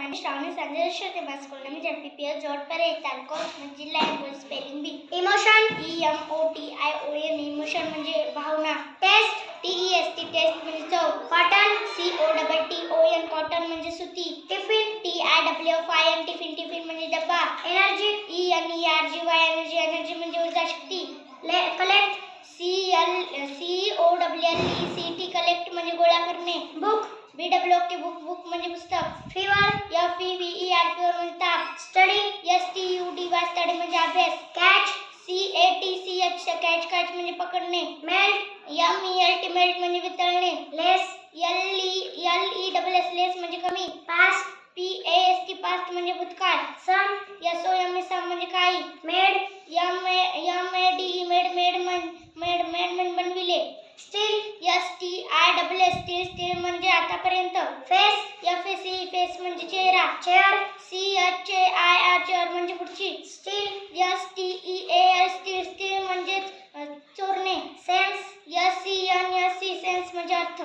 My Shravani Sanjay Shruti School name is PPS Jod Pare Talcos Majilla and spelling bee. Emotion EMOTION emotion म्हणजे भावना. Test TEST test म्हणजे चव. Cotton COTTON cotton म्हणजे सुती. Tiffin TIFFIN tiffin tiffin म्हणजे डब्बा. Energy ENERGY energy म्हणजे ऊर्जा शक्ती. Collect COLLECT collect म्हणजे गोळा करणे. Book BWOK book म्हणजे पुस्तक. Fever FEVER fever म्हणजे ताप. Study STUDY study म्हणजे अभ्यास. Catch CATCH catch म्हणजे पकडणे. Melt MELT म्हणजे वितळणे. Less LESS less म्हणजे कमी. Past PAST म्हणजे भूतकाळ. Some SOM म्हणजे काही. Made made बनविले. Still STISS म्हणजे आतापर्यंत. Face face म्हणजे चेहरा. Chair CHAIR म्हणजे खुर्ची. Steal STEAL म्हणजे चोरणे. Sense SENSE sense म्हणजे अर्थ.